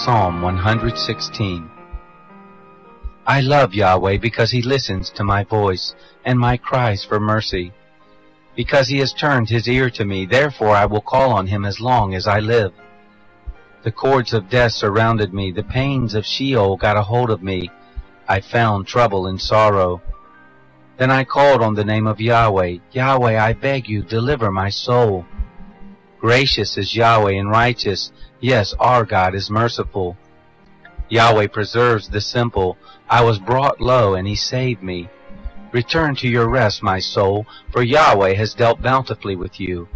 Psalm 116. I love Yahweh because he listens to my voice and my cries for mercy. Because he has turned his ear to me, therefore I will call on him as long as I live. The cords of death surrounded me, the pains of Sheol got a hold of me. I found trouble and sorrow. Then I called on the name of Yahweh. Yahweh, I beg you, deliver my soul. Gracious is Yahweh and righteous. Yes, our God is merciful. Yahweh preserves the simple. I was brought low, and he saved me. Return to your rest, my soul, for Yahweh has dealt bountifully with you.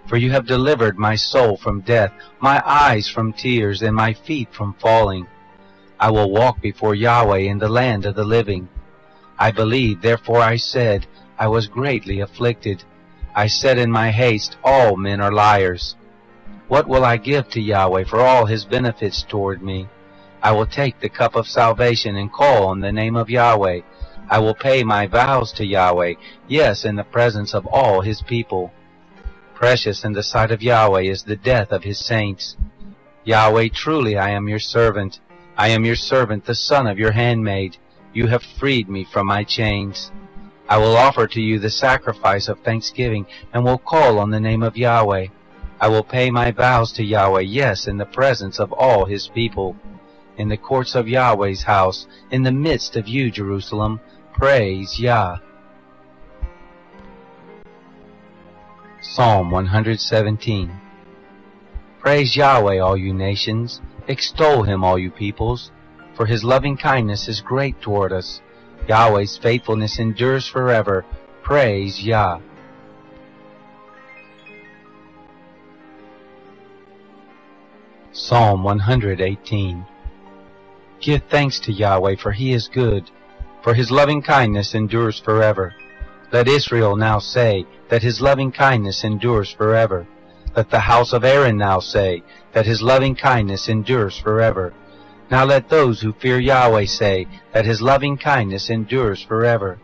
For you have delivered my soul from death, my eyes from tears, and my feet from falling. I will walk before Yahweh in the land of the living. I believed, therefore I said, I was greatly afflicted. I said in my haste, all men are liars. What will I give to Yahweh for all his benefits toward me? I will take the cup of salvation and call on the name of Yahweh. I will pay my vows to Yahweh, yes, in the presence of all his people. Precious in the sight of Yahweh is the death of his saints. Yahweh, truly I am your servant. I am your servant, the son of your handmaid. You have freed me from my chains. I will offer to you the sacrifice of thanksgiving, and will call on the name of Yahweh. I will pay my vows to Yahweh, yes, in the presence of all his people. In the courts of Yahweh's house, in the midst of you, Jerusalem, praise Yah. Psalm 117. Praise Yahweh, all you nations. Extol him, all you peoples. For his loving kindness is great toward us. Yahweh's faithfulness endures forever. Praise Yah. Psalm 118. Give thanks to Yahweh, for he is good, for his loving kindness endures forever. Let Israel now say that his loving kindness endures forever. Let the house of Aaron now say that his loving kindness endures forever. Now let those who fear Yahweh say that his loving kindness endures forever.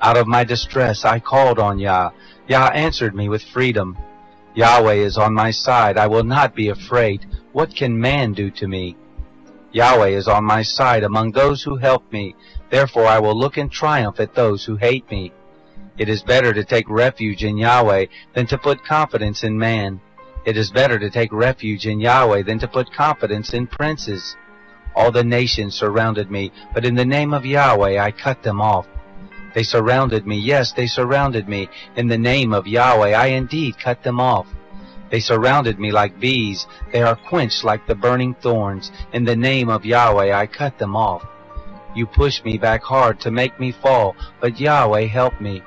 Out of my distress I called on Yah. Yah answered me with freedom. Yahweh is on my side. I will not be afraid. What can man do to me? Yahweh is on my side among those who help me. Therefore I will look in triumph at those who hate me. It is better to take refuge in Yahweh than to put confidence in man. It is better to take refuge in Yahweh than to put confidence in princes. All the nations surrounded me, but in the name of Yahweh I cut them off. They surrounded me, yes, they surrounded me. In the name of Yahweh I indeed cut them off. They surrounded me like bees. They are quenched like the burning thorns. In the name of Yahweh I cut them off. You pushed me back hard to make me fall, but Yahweh helped me.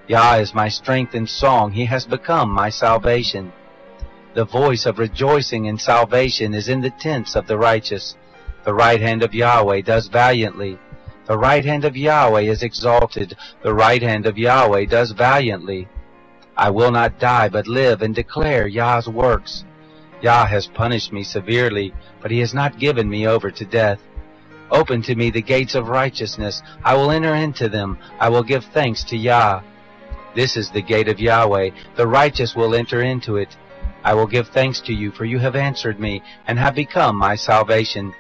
Yah is my strength and song. He has become my salvation. The voice of rejoicing and salvation is in the tents of the righteous. The right hand of Yahweh does valiantly. The right hand of Yahweh is exalted. The right hand of Yahweh does valiantly. I will not die, but live and declare Yah's works. Yah has punished me severely, but he has not given me over to death. Open to me the gates of righteousness. I will enter into them. I will give thanks to Yah. This is the gate of Yahweh. The righteous will enter into it. I will give thanks to you, for you have answered me, and have become my salvation.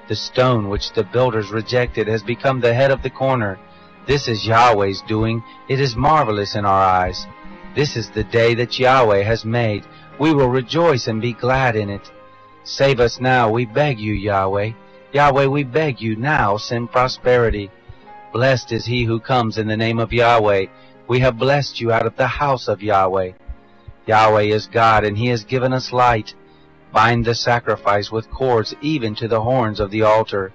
The stone which the builders rejected has become the head of the corner. This is Yahweh's doing. It is marvelous in our eyes. This is the day that Yahweh has made. We will rejoice and be glad in it. Save us now, we beg you, Yahweh. Yahweh, we beg you now, send prosperity. Blessed is he who comes in the name of Yahweh. We have blessed you out of the house of Yahweh. Yahweh is God, and he has given us light. Bind the sacrifice with cords even to the horns of the altar.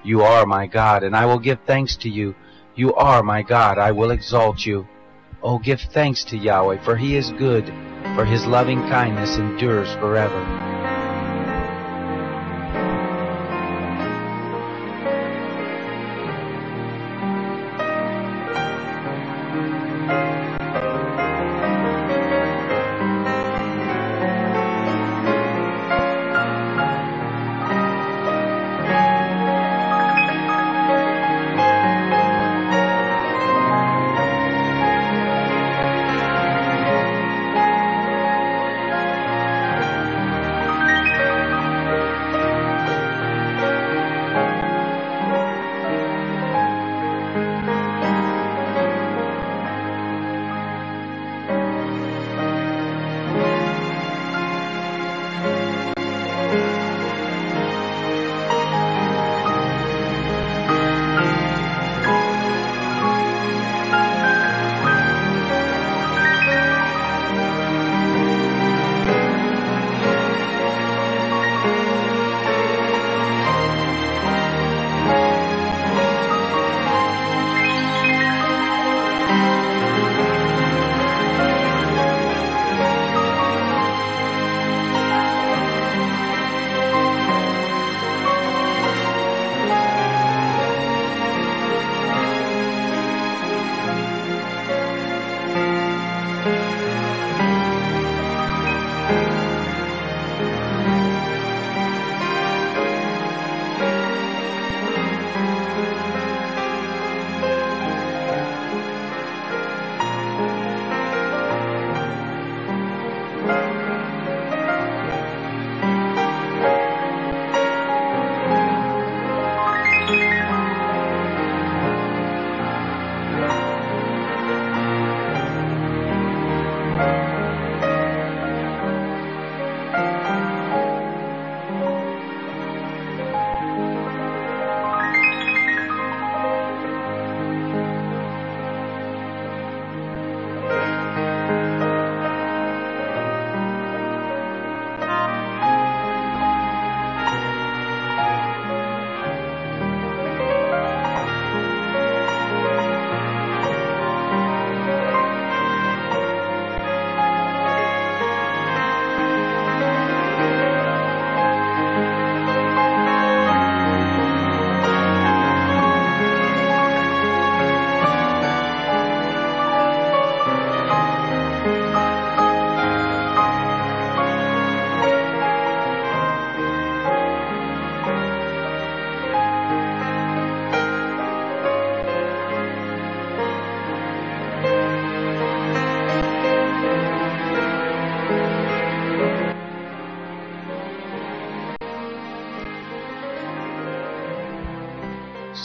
You are my God, and I will give thanks to you. You are my God, I will exalt you. Oh, give thanks to Yahweh, for he is good, for his loving kindness endures forever.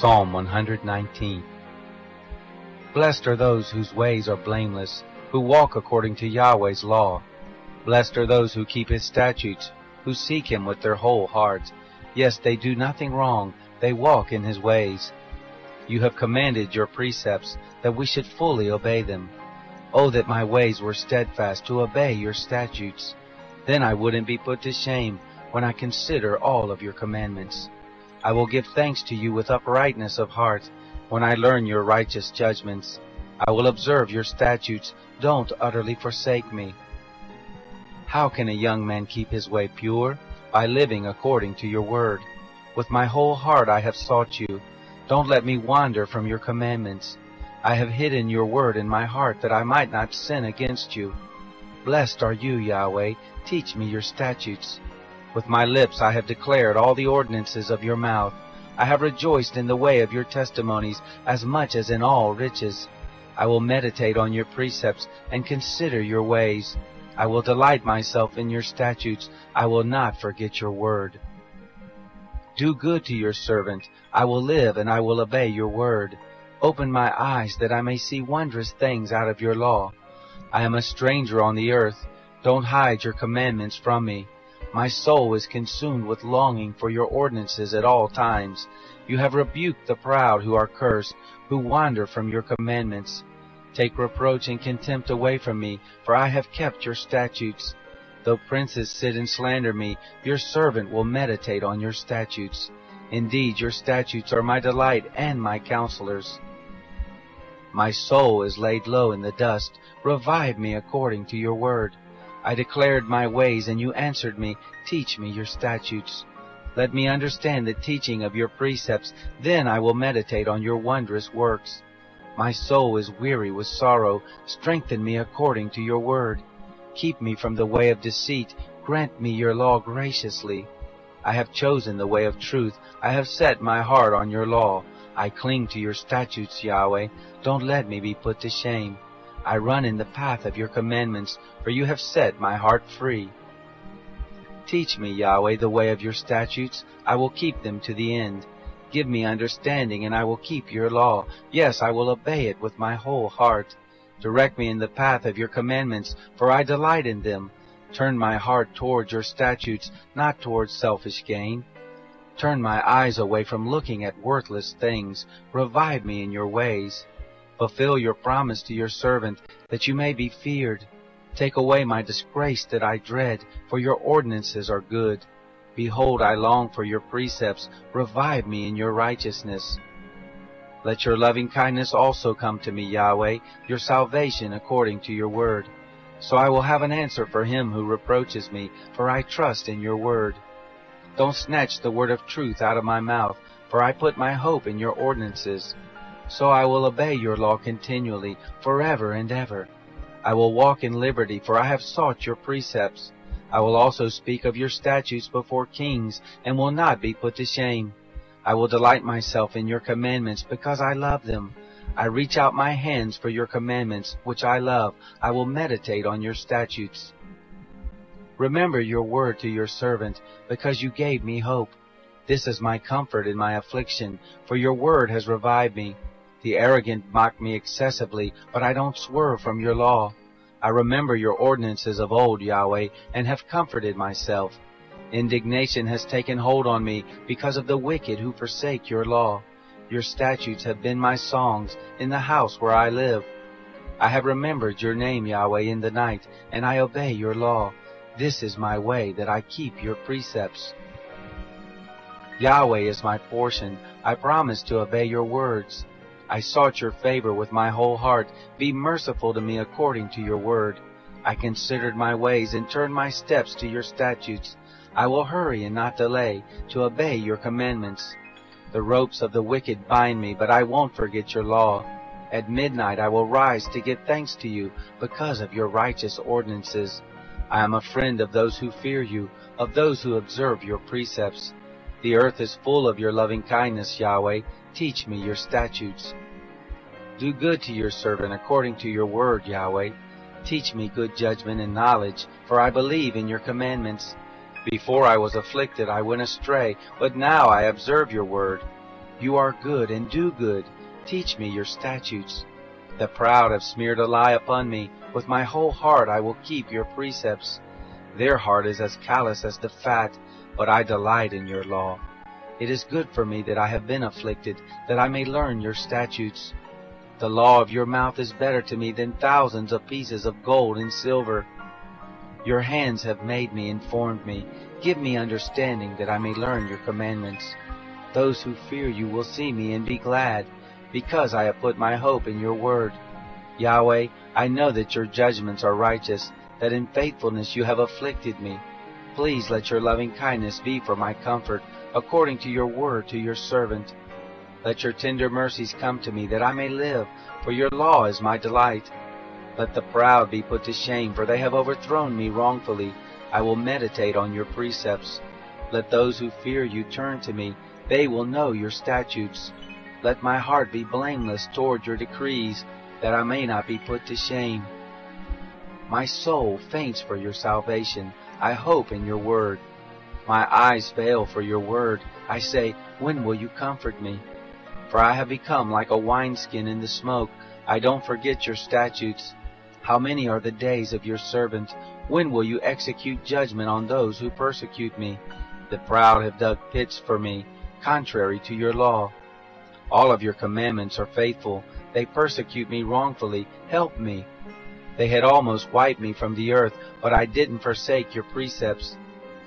Psalm 119. Blessed are those whose ways are blameless, who walk according to Yahweh's law. Blessed are those who keep his statutes, who seek him with their whole heart. Yes, they do nothing wrong, they walk in his ways. You have commanded your precepts, that we should fully obey them. Oh, that my ways were steadfast to obey your statutes. Then I wouldn't be put to shame when I consider all of your commandments. I will give thanks to you with uprightness of heart when I learn your righteous judgments. I will observe your statutes. Don't utterly forsake me. How can a young man keep his way pure? By living according to your word. With my whole heart I have sought you. Don't let me wander from your commandments. I have hidden your word in my heart that I might not sin against you. Blessed are you, Yahweh. Teach me your statutes. With my lips I have declared all the ordinances of your mouth. I have rejoiced in the way of your testimonies as much as in all riches. I will meditate on your precepts and consider your ways. I will delight myself in your statutes. I will not forget your word. Do good to your servant. I will live and I will obey your word. Open my eyes that I may see wondrous things out of your law. I am a stranger on the earth. Don't hide your commandments from me. My soul is consumed with longing for your ordinances at all times. You have rebuked the proud who are cursed, who wander from your commandments. Take reproach and contempt away from me, for I have kept your statutes. Though princes sit and slander me, your servant will meditate on your statutes. Indeed, your statutes are my delight and my counselors. My soul is laid low in the dust. Revive me according to your word. I declared my ways, and you answered me. Teach me your statutes. Let me understand the teaching of your precepts. Then I will meditate on your wondrous works. My soul is weary with sorrow. Strengthen me according to your word. Keep me from the way of deceit. Grant me your law graciously. I have chosen the way of truth. I have set my heart on your law. I cling to your statutes, Yahweh. Don't let me be put to shame. I run in the path of your commandments, for you have set my heart free. Teach me, Yahweh, the way of your statutes. I will keep them to the end. Give me understanding, and I will keep your law. Yes, I will obey it with my whole heart. Direct me in the path of your commandments, for I delight in them. Turn my heart towards your statutes, not towards selfish gain. Turn my eyes away from looking at worthless things. Revive me in your ways. Fulfill your promise to your servant, that you may be feared. Take away my disgrace that I dread, for your ordinances are good. Behold, I long for your precepts. Revive me in your righteousness. Let your loving kindness also come to me, Yahweh, your salvation according to your word. So I will have an answer for him who reproaches me, for I trust in your word. Don't snatch the word of truth out of my mouth, for I put my hope in your ordinances. So I will obey your law continually, forever and ever. I will walk in liberty, for I have sought your precepts. I will also speak of your statutes before kings, and will not be put to shame. I will delight myself in your commandments, because I love them. I reach out my hands for your commandments, which I love. I will meditate on your statutes. Remember your word to your servant, because you gave me hope. This is my comfort in my affliction, for your word has revived me. The arrogant mock me excessively, but I don't swerve from your law. I remember your ordinances of old, Yahweh, and have comforted myself. Indignation has taken hold on me because of the wicked who forsake your law. Your statutes have been my songs in the house where I live. I have remembered your name, Yahweh, in the night, and I obey your law. This is my way, that I keep your precepts. Yahweh is my portion. I promise to obey your words. I sought your favor with my whole heart. Be merciful to me according to your word. I considered my ways and turned my steps to your statutes. I will hurry and not delay to obey your commandments. The ropes of the wicked bind me, but I won't forget your law. At midnight I will rise to give thanks to you because of your righteous ordinances. I am a friend of those who fear you, of those who observe your precepts. The earth is full of your loving kindness, Yahweh. Teach me your statutes. Do good to your servant according to your word, Yahweh. Teach me good judgment and knowledge, for I believe in your commandments. Before I was afflicted, I went astray, but now I observe your word. You are good and do good. Teach me your statutes. The proud have smeared a lie upon me. With my whole heart I will keep your precepts. Their heart is as callous as the fat, but I delight in your law. It is good for me that I have been afflicted, that I may learn your statutes. The law of your mouth is better to me than thousands of pieces of gold and silver. Your hands have made me and formed me. Give me understanding that I may learn your commandments. Those who fear you will see me and be glad, because I have put my hope in your word. Yahweh, I know that your judgments are righteous, that in faithfulness you have afflicted me. Please let your loving kindness be for my comfort, according to your word to your servant. Let your tender mercies come to me, that I may live, for your law is my delight. Let the proud be put to shame, for they have overthrown me wrongfully. I will meditate on your precepts. Let those who fear you turn to me. They will know your statutes. Let my heart be blameless toward your decrees, that I may not be put to shame. My soul faints for your salvation. I hope in your word. My eyes fail for your word. I say, when will you comfort me? For I have become like a wineskin in the smoke. I don't forget your statutes. How many are the days of your servant? When will you execute judgment on those who persecute me? The proud have dug pits for me, contrary to your law. All of your commandments are faithful. They persecute me wrongfully. Help me. They had almost wiped me from the earth, but I didn't forsake your precepts.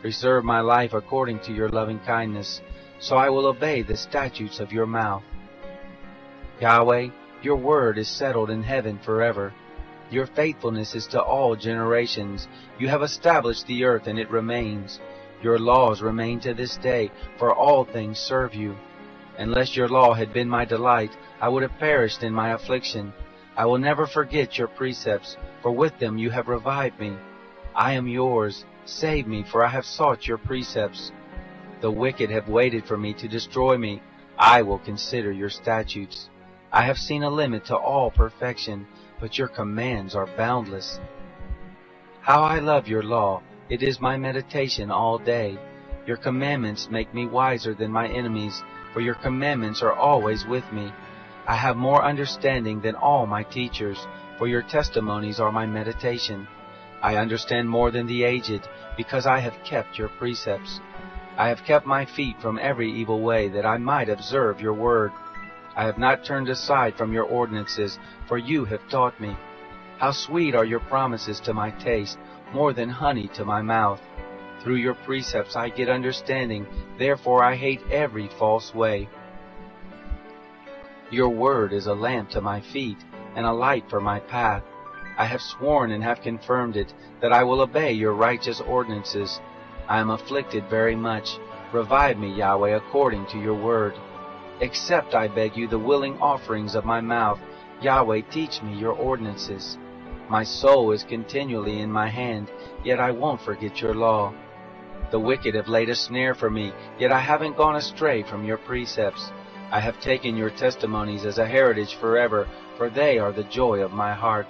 Preserve my life according to your loving kindness, so I will obey the statutes of your mouth. Yahweh, your word is settled in heaven forever. Your faithfulness is to all generations. You have established the earth, and it remains. Your laws remain to this day, for all things serve you. Unless your law had been my delight, I would have perished in my affliction. I will never forget your precepts, for with them you have revived me. I am yours. Save me, for I have sought your precepts. The wicked have waited for me to destroy me. I will consider your statutes. I have seen a limit to all perfection, but your commands are boundless. How I love your law! It is my meditation all day. Your commandments make me wiser than my enemies, for your commandments are always with me. I have more understanding than all my teachers, for your testimonies are my meditation. I understand more than the aged, because I have kept your precepts. I have kept my feet from every evil way, that I might observe your word. I have not turned aside from your ordinances, for you have taught me. How sweet are your promises to my taste, more than honey to my mouth. Through your precepts I get understanding, therefore I hate every false way. Your word is a lamp to my feet, and a light for my path. I have sworn and have confirmed it, that I will obey your righteous ordinances. I am afflicted very much. Revive me, Yahweh, according to your word. Accept, I beg you, the willing offerings of my mouth. Yahweh, teach me your ordinances. My soul is continually in my hand, yet I won't forget your law. The wicked have laid a snare for me, yet I haven't gone astray from your precepts. I have taken your testimonies as a heritage forever, for they are the joy of my heart.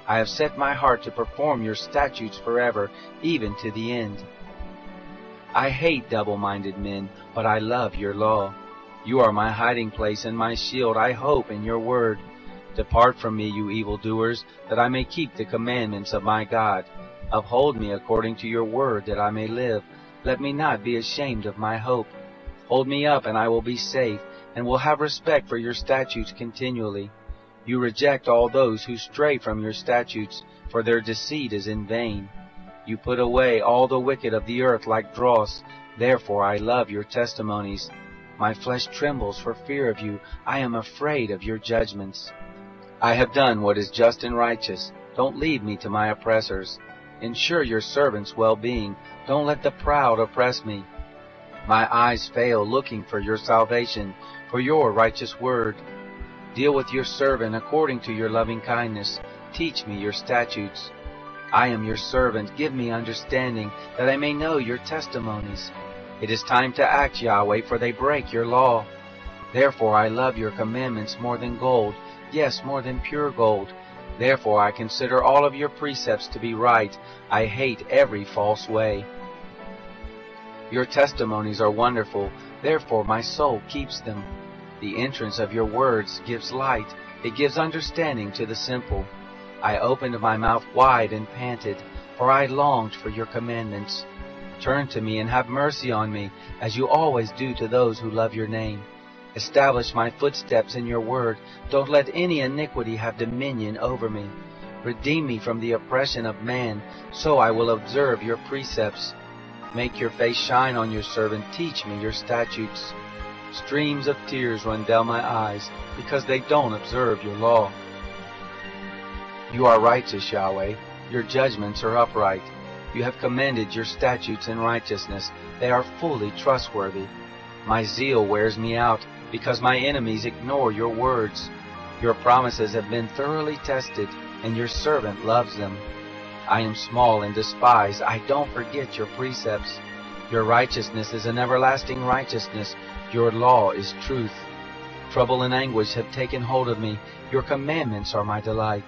I have set my heart to perform your statutes forever, even to the end. I hate double-minded men, but I love your law. You are my hiding place and my shield. I hope in your word. Depart from me, you evildoers, that I may keep the commandments of my God. Uphold me according to your word, that I may live. Let me not be ashamed of my hope. Hold me up, and I will be safe, and will have respect for your statutes continually. You reject all those who stray from your statutes, for their deceit is in vain. You put away all the wicked of the earth like dross. Therefore I love your testimonies. My flesh trembles for fear of you. I am afraid of your judgments. I have done what is just and righteous. Don't lead me to my oppressors. Ensure your servant's well-being. Don't let the proud oppress me. My eyes fail looking for your salvation, for your righteous word. Deal with your servant according to your loving kindness. Teach me your statutes. I am your servant. Give me understanding, that I may know your testimonies. It is time to act, Yahweh, for they break your law. Therefore I love your commandments more than gold, yes, more than pure gold. Therefore I consider all of your precepts to be right. I hate every false way. Your testimonies are wonderful, therefore my soul keeps them. The entrance of your words gives light. It gives understanding to the simple. I opened my mouth wide and panted, for I longed for your commandments. Turn to me and have mercy on me, as you always do to those who love your name. Establish my footsteps in your word. Don't let any iniquity have dominion over me. Redeem me from the oppression of man, so I will observe your precepts. Make your face shine on your servant. Teach me your statutes. Streams of tears run down my eyes, because they don't observe your law. You are righteous, Yahweh. Your judgments are upright. You have commanded your statutes in righteousness. They are fully trustworthy. My zeal wears me out, because my enemies ignore your words. Your promises have been thoroughly tested, and your servant loves them. I am small and despised. I don't forget your precepts. Your righteousness is an everlasting righteousness. Your law is truth. Trouble and anguish have taken hold of me. Your commandments are my delight.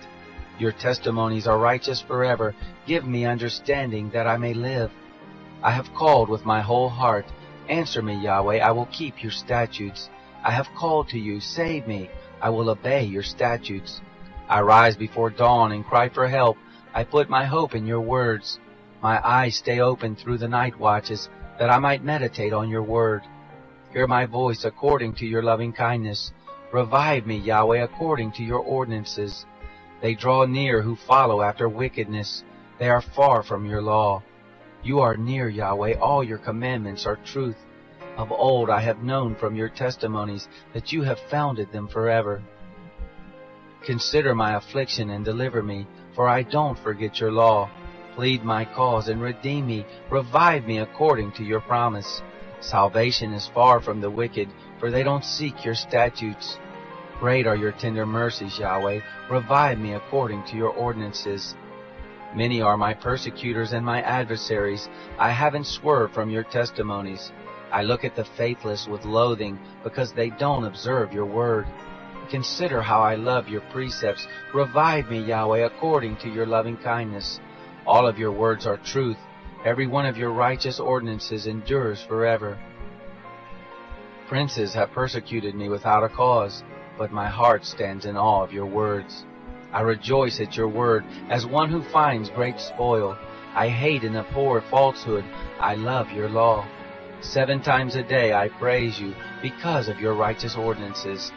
Your testimonies are righteous forever. Give me understanding that I may live. I have called with my whole heart. Answer me, Yahweh. I will keep your statutes. I have called to you. Save me. I will obey your statutes. I rise before dawn and cry for help. I put my hope in your words. My eyes stay open through the night watches, that I might meditate on your word. Hear my voice according to your loving kindness. Revive me, Yahweh, according to your ordinances. They draw near who follow after wickedness. They are far from your law. You are near, Yahweh. All your commandments are truth. Of old I have known from your testimonies that you have founded them forever. Consider my affliction and deliver me, for I don't forget your law. Plead my cause and redeem me. Revive me according to your promise. Salvation is far from the wicked, for they don't seek your statutes. Great are your tender mercies, Yahweh. Revive me according to your ordinances. Many are my persecutors and my adversaries. I haven't swerved from your testimonies. I look at the faithless with loathing, because they don't observe your word. Consider how I love your precepts. Revive me, Yahweh, according to your loving kindness. All of your words are truth. Every one of your righteous ordinances endures forever. Princes have persecuted me without a cause, but my heart stands in awe of your words. I rejoice at your word as one who finds great spoil. I hate and abhor falsehood. I love your law. 7 times a day I praise you because of your righteous ordinances.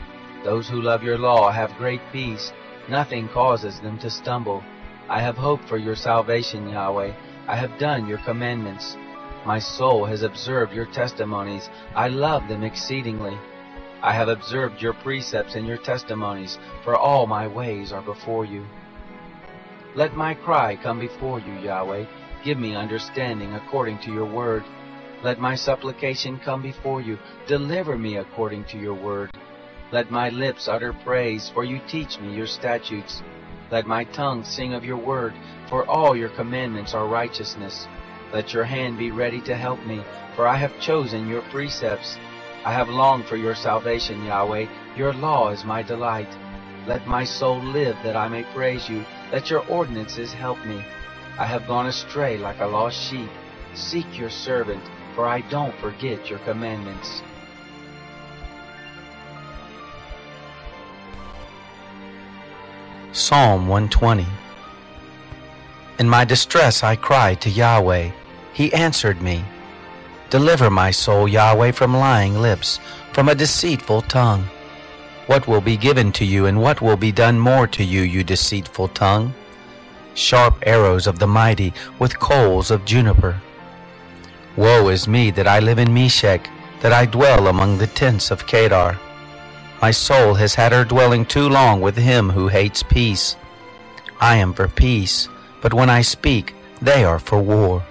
Those who love your law have great peace. Nothing causes them to stumble. I have hope for your salvation, Yahweh. I have done your commandments. My soul has observed your testimonies. I love them exceedingly. I have observed your precepts and your testimonies, for all my ways are before you. Let my cry come before you, Yahweh. Give me understanding according to your word. Let my supplication come before you. Deliver me according to your word. Let my lips utter praise, for you teach me your statutes. Let my tongue sing of your word, for all your commandments are righteousness. Let your hand be ready to help me, for I have chosen your precepts. I have longed for your salvation, Yahweh. Your law is my delight. Let my soul live that I may praise you. Let your ordinances help me. I have gone astray like a lost sheep. Seek your servant, for I don't forget your commandments. Psalm 120. In my distress I cried to Yahweh. He answered me. Deliver my soul, Yahweh, from lying lips, from a deceitful tongue. What will be given to you, and what will be done more to you, you deceitful tongue? Sharp arrows of the mighty, with coals of juniper. Woe is me that I live in Meshech, that I dwell among the tents of Kedar. My soul has had her dwelling too long with him who hates peace. I am for peace, but when I speak, they are for war.